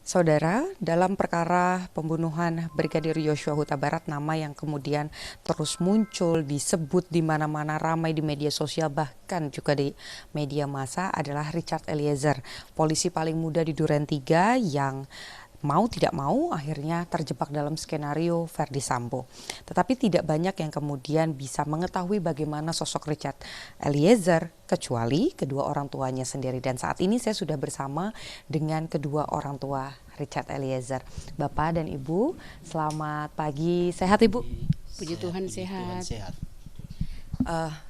Saudara, dalam perkara pembunuhan Brigadir Yosua Huta Barat, nama yang kemudian terus muncul, disebut di mana-mana, ramai di media sosial, bahkan juga di media massa adalah Richard Eliezer, polisi paling muda di Duren 3 yang mau tidak mau akhirnya terjebak dalam skenario Verdi Sambo. Tetapi tidak banyak yang kemudian bisa mengetahui bagaimana sosok Richard Eliezer kecuali kedua orang tuanya sendiri. Dan saat ini saya sudah bersama dengan kedua orang tua Richard Eliezer. Bapak dan Ibu, selamat pagi. Sehat Ibu? Puji Tuhan sehat.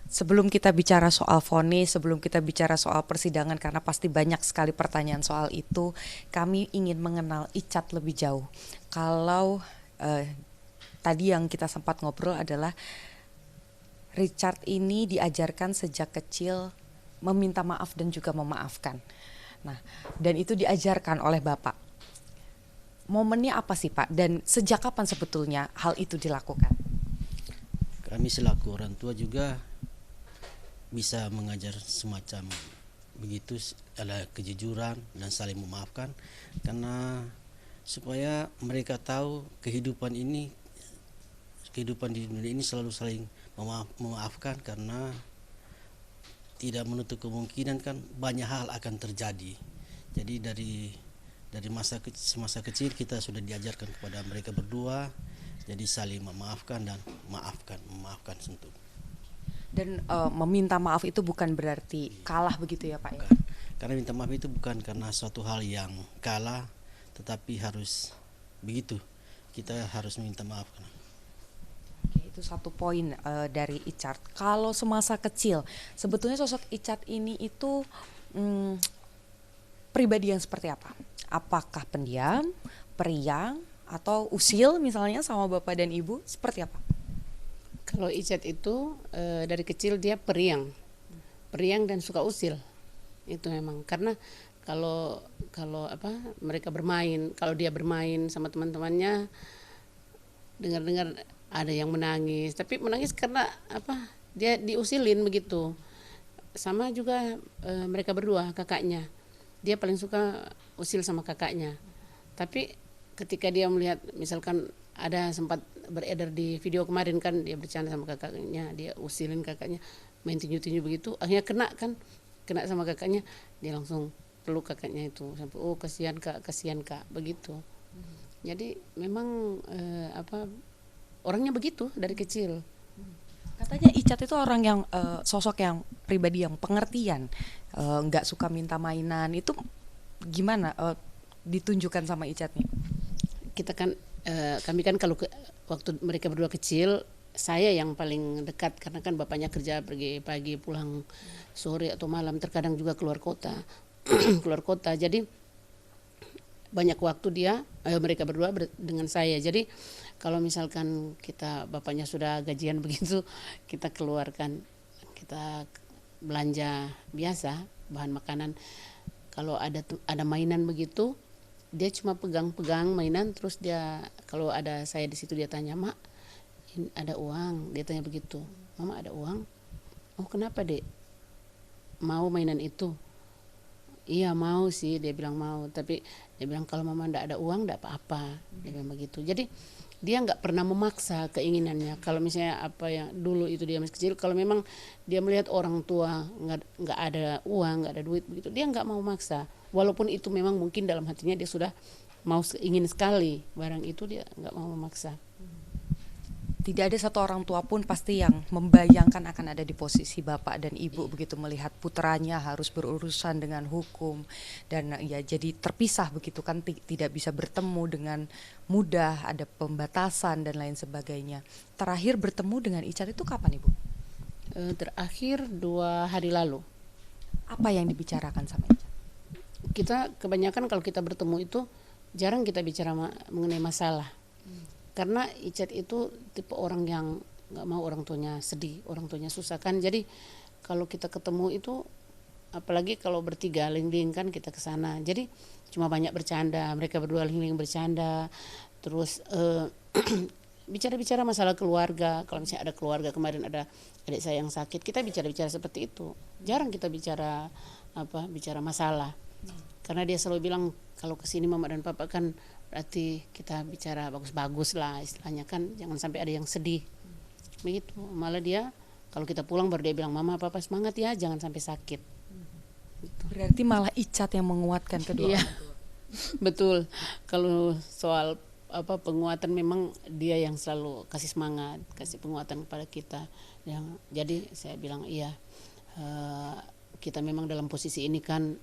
Sebelum kita bicara soal vonis, sebelum kita bicara soal persidangan, karena pasti banyak sekali pertanyaan soal itu, kami ingin mengenal Icat lebih jauh. Kalau tadi yang kita sempat ngobrol adalah Richard ini diajarkan sejak kecil meminta maaf dan juga memaafkan. Nah, dan itu diajarkan oleh Bapak. Momennya apa sih Pak? Dan sejak kapan sebetulnya hal itu dilakukan? Kami selaku orang tua juga bisa mengajar semacam begitu, ada kejujuran dan saling memaafkan, karena supaya mereka tahu kehidupan di dunia ini selalu saling memaafkan, karena tidak menutup kemungkinan kan banyak hal akan terjadi. Jadi dari masa kecil kita sudah diajarkan kepada mereka berdua, jadi saling memaafkan dan memaafkan tentu. Dan meminta maaf itu bukan berarti kalah begitu ya Pak ya? Bukan. Karena minta maaf itu bukan karena suatu hal yang kalah, tetapi harus begitu. Kita harus minta maaf. Oke, itu satu poin dari Icat. Kalau semasa kecil, sebetulnya sosok Icat ini itu pribadi yang seperti apa? Apakah pendiam, periang, atau usil misalnya sama Bapak dan Ibu? Seperti apa? Kalau Icat itu dari kecil dia periang dan suka usil. Itu memang karena kalau mereka bermain, kalau dia bermain sama teman-temannya, dengar-dengar ada yang menangis, tapi menangis karena dia diusilin begitu. Sama juga mereka berdua, kakaknya, dia paling suka usil sama kakaknya. Tapi ketika dia melihat, misalkan ada sempat beredar di video kemarin kan, dia bercanda sama kakaknya, dia usilin kakaknya, main tinju-tinju begitu, akhirnya kena sama kakaknya, dia langsung peluk kakaknya itu sampai kasihan kak begitu. Jadi memang orangnya begitu dari kecil. Katanya Icat itu orang yang sosok yang pribadi yang pengertian, nggak suka minta mainan. Itu gimana ditunjukkan sama Icat nih? Kami kan kalau waktu mereka berdua kecil, saya yang paling dekat karena kan bapaknya kerja, pergi pagi pulang sore atau malam, terkadang juga keluar kota. Jadi banyak waktu mereka berdua dengan saya. Jadi kalau misalkan bapaknya sudah gajian begitu, kita belanja biasa bahan makanan. Kalau ada mainan begitu, dia cuma pegang mainan, terus dia kalau ada saya di situ, dia tanya, "Mak, ini ada uang?" Dia tanya begitu. "Mama, ada uang?" "Oh, kenapa, Dek? Mau mainan itu?" "Iya, mau sih," dia bilang mau. Tapi dia bilang, "Kalau Mama enggak ada uang enggak apa-apa." Dia bilang begitu. Jadi dia enggak pernah memaksa keinginannya. Kalau misalnya apa yang dulu itu dia masih kecil, kalau memang dia melihat orang tua enggak ada uang, enggak ada duit begitu, dia enggak mau maksa. Walaupun itu memang mungkin dalam hatinya dia sudah ingin sekali barang itu, dia enggak mau memaksa. Tidak ada satu orang tua pun pasti yang membayangkan akan ada di posisi Bapak dan Ibu begitu, melihat putranya harus berurusan dengan hukum dan ya jadi terpisah begitu kan, tidak bisa bertemu dengan mudah, ada pembatasan dan lain sebagainya. Terakhir bertemu dengan Icat itu kapan Ibu? Terakhir 2 hari lalu. Apa yang dibicarakan sama Icat? Kita kebanyakan kalau kita bertemu itu jarang kita bicara mengenai masalah. Karena Icat itu tipe orang yang gak mau orang tuanya sedih, orang tuanya susah kan. Jadi kalau kita ketemu itu, apalagi kalau bertiga ling-ling kan, kita ke sana. Jadi cuma banyak bercanda, mereka berdua ling-ling bercanda. Terus bicara-bicara masalah keluarga. Kalau misalnya ada keluarga, kemarin ada adik saya yang sakit, kita bicara-bicara seperti itu. Jarang kita bicara masalah. Karena dia selalu bilang kalau kesini mama dan papa kan berarti kita bicara bagus-bagus lah istilahnya kan, jangan sampai ada yang sedih. Begitu. Malah dia kalau kita pulang baru dia bilang mama papa semangat ya, jangan sampai sakit. Berarti malah Icat yang menguatkan kedua Iya. orang tua. Betul. Kalau soal penguatan memang dia yang selalu kasih semangat, kasih penguatan kepada kita. Jadi saya bilang iya, kita memang dalam posisi ini kan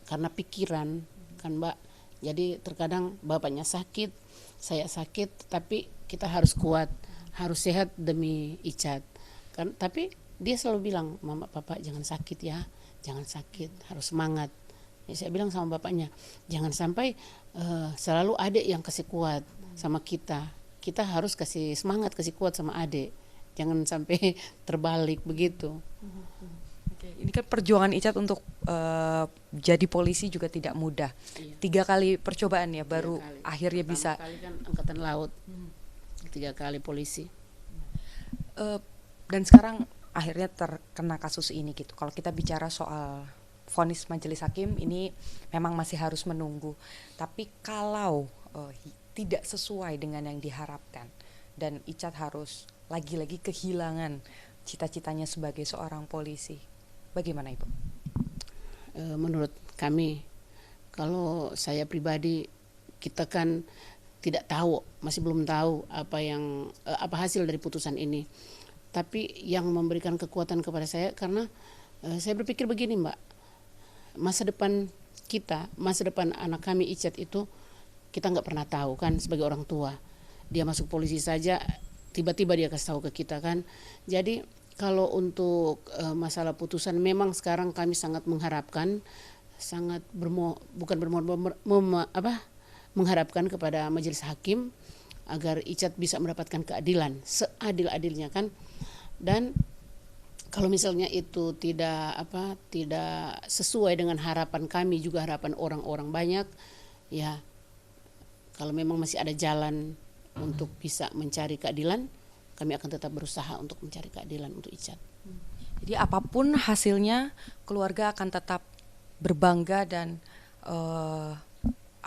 karena pikiran kan Mbak. Jadi terkadang bapaknya sakit, saya sakit, tapi kita harus kuat, harus sehat demi Icat. Kan tapi dia selalu bilang, "Mama, papa jangan sakit ya. Jangan sakit, harus semangat." Ya, saya bilang sama bapaknya, "Jangan sampai selalu adik yang kasih kuat sama kita. Kita harus kasih semangat, kasih kuat sama adik. Jangan sampai terbalik begitu." Oke, ini kan perjuangan Icat untuk jadi polisi juga tidak mudah. Iya. 3 kali percobaan ya baru 3 kali. akhirnya Pertama bisa. kali kan angkatan laut, 3 kali polisi. Dan sekarang akhirnya terkena kasus ini gitu. Kalau kita bicara soal vonis majelis hakim ini memang masih harus menunggu. Tapi kalau tidak sesuai dengan yang diharapkan dan Icat harus lagi-lagi kehilangan cita-citanya sebagai seorang polisi, bagaimana Ibu? Menurut kami, kalau saya pribadi, kita kan tidak tahu, masih belum tahu apa hasil dari putusan ini. Tapi yang memberikan kekuatan kepada saya karena saya berpikir begini Mbak, masa depan kita, masa depan anak kami Icat itu kita nggak pernah tahu kan sebagai orang tua. Dia masuk polisi saja, tiba-tiba dia kasih tahu ke kita kan. Jadi kalau untuk masalah putusan memang sekarang kami sangat mengharapkan, sangat mengharapkan kepada majelis hakim agar Icat bisa mendapatkan keadilan seadil-adilnya kan. Dan kalau misalnya itu tidak sesuai dengan harapan kami juga harapan orang-orang banyak, ya kalau memang masih ada jalan untuk bisa mencari keadilan, kami akan tetap berusaha untuk mencari keadilan untuk Icat. Jadi apapun hasilnya keluarga akan tetap berbangga dan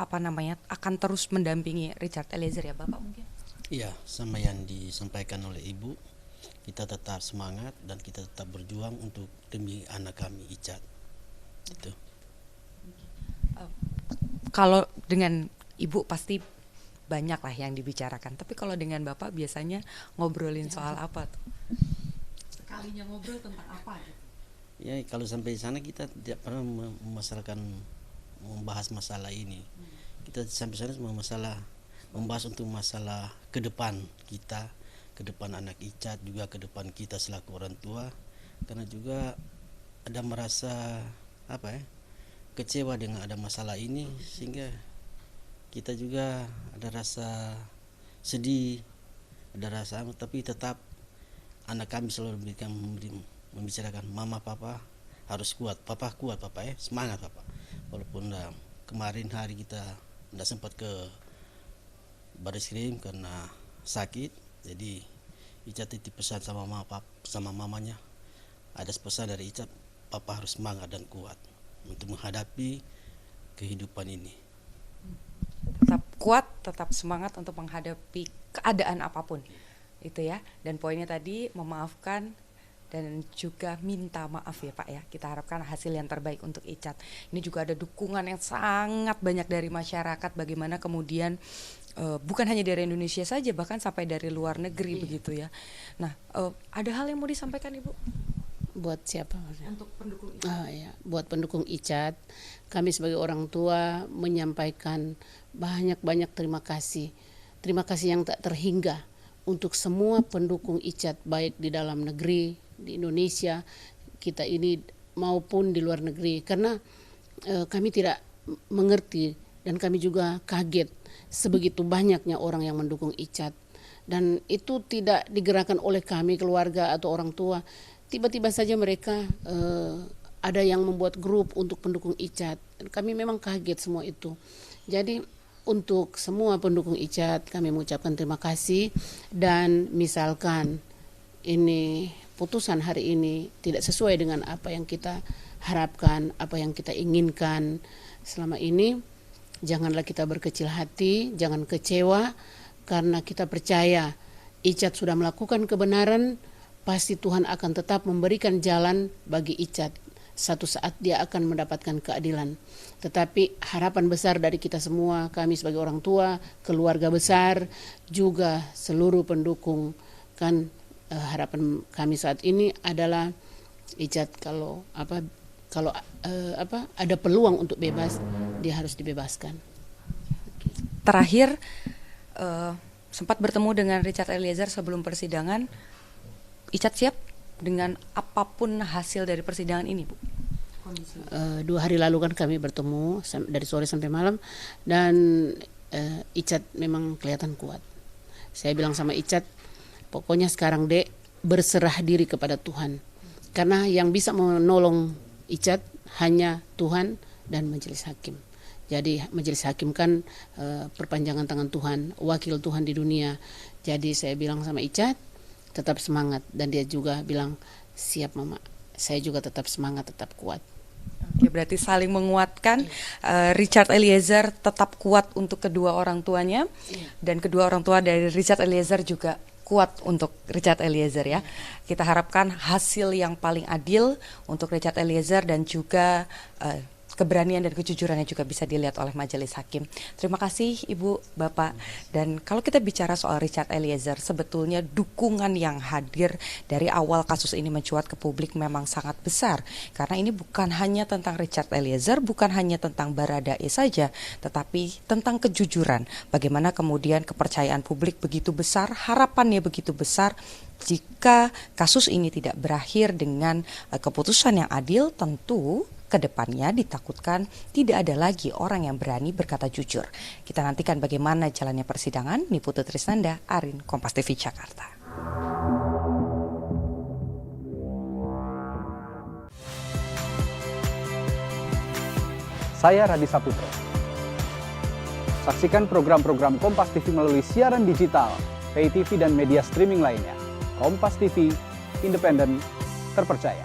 akan terus mendampingi Richard Eliezer ya Bapak mungkin? Iya, sama yang disampaikan oleh Ibu, kita tetap semangat dan kita tetap berjuang untuk demi anak kami Icat. Itu. Kalau dengan Ibu pasti banyak lah yang dibicarakan. Tapi kalau dengan Bapak biasanya ngobrolin soal apa tuh? Sekalinya ngobrol tentang apa gitu? Ya, kalau sampai sana kita tidak pernah membahas masalah ini. Kita sampai sana cuma membahas untuk masalah ke depan kita, ke depan anak Icat, juga ke depan kita selaku orang tua. Karena juga ada merasa kecewa dengan ada masalah ini, sehingga kita juga ada rasa sedih, ada rasa, tapi tetap anak kami selalu membicarakan, "Mama, papa harus kuat, papa kuat, papa semangat papa." Walaupun kemarin hari kita tidak sempat ke Barreskrim karena sakit, jadi Icat titip pesan sama mamanya, ada pesan dari Icat, papa harus semangat dan kuat untuk menghadapi kehidupan ini. Tetap kuat, tetap semangat untuk menghadapi keadaan apapun itu ya. Dan poinnya tadi memaafkan dan juga minta maaf ya Pak ya. Kita harapkan hasil yang terbaik untuk Icat. Ini juga ada dukungan yang sangat banyak dari masyarakat, bagaimana kemudian bukan hanya dari Indonesia saja, bahkan sampai dari luar negeri begitu ya. Nah, ada hal yang mau disampaikan Ibu? Buat siapa? Untuk pendukung Icat. Ya, buat pendukung Icat, kami sebagai orang tua menyampaikan banyak-banyak terima kasih. Terima kasih yang tak terhingga untuk semua pendukung Icat, baik di dalam negeri, di Indonesia, kita ini maupun di luar negeri. Karena kami tidak mengerti dan kami juga kaget sebegitu banyaknya orang yang mendukung Icat. Dan itu tidak digerakkan oleh kami, keluarga atau orang tua. Tiba-tiba saja mereka ada yang membuat grup untuk pendukung Icat. Kami memang kaget semua itu. Jadi untuk semua pendukung Icat kami mengucapkan terima kasih. Dan misalkan ini putusan hari ini tidak sesuai dengan apa yang kita harapkan, apa yang kita inginkan selama ini. Janganlah kita berkecil hati, jangan kecewa, karena kita percaya Icat sudah melakukan kebenaran, pasti Tuhan akan tetap memberikan jalan bagi Icat. Satu saat dia akan mendapatkan keadilan. Tetapi harapan besar dari kita semua, kami sebagai orang tua, keluarga besar, juga seluruh pendukung, kan harapan kami saat ini adalah Icat kalau ada peluang untuk bebas, dia harus dibebaskan. Terakhir, sempat bertemu dengan Richard Eliezer sebelum persidangan. Icat siap dengan apapun hasil dari persidangan ini, Bu? 2 hari lalu kan kami bertemu dari sore sampai malam, dan Icat memang kelihatan kuat. Saya bilang sama Icat, pokoknya sekarang Dek, berserah diri kepada Tuhan. Karena yang bisa menolong Icat hanya Tuhan dan majelis hakim. Jadi majelis hakim kan perpanjangan tangan Tuhan, wakil Tuhan di dunia. Jadi saya bilang sama Icat, tetap semangat, dan dia juga bilang, siap Mama, saya juga tetap semangat, tetap kuat. Oke, berarti saling menguatkan. Richard Eliezer tetap kuat untuk kedua orang tuanya, dan kedua orang tua dari Richard Eliezer juga kuat untuk Richard Eliezer ya. Kita harapkan hasil yang paling adil untuk Richard Eliezer, dan juga keberanian dan kejujurannya juga bisa dilihat oleh majelis hakim. Terima kasih Ibu, Bapak. Dan kalau kita bicara soal Richard Eliezer, sebetulnya dukungan yang hadir dari awal kasus ini mencuat ke publik memang sangat besar. Karena ini bukan hanya tentang Richard Eliezer, bukan hanya tentang Baradae saja, tetapi tentang kejujuran. Bagaimana kemudian kepercayaan publik begitu besar, harapannya begitu besar. Jika kasus ini tidak berakhir dengan keputusan yang adil, tentu kedepannya ditakutkan tidak ada lagi orang yang berani berkata jujur. Kita nantikan bagaimana jalannya persidangan. Niputu Trisnanda, Arin, Kompas TV Jakarta. Saya Radhi Saputro. Saksikan program-program Kompas TV melalui siaran digital, pay TV dan media streaming lainnya. Kompas TV, independen, terpercaya.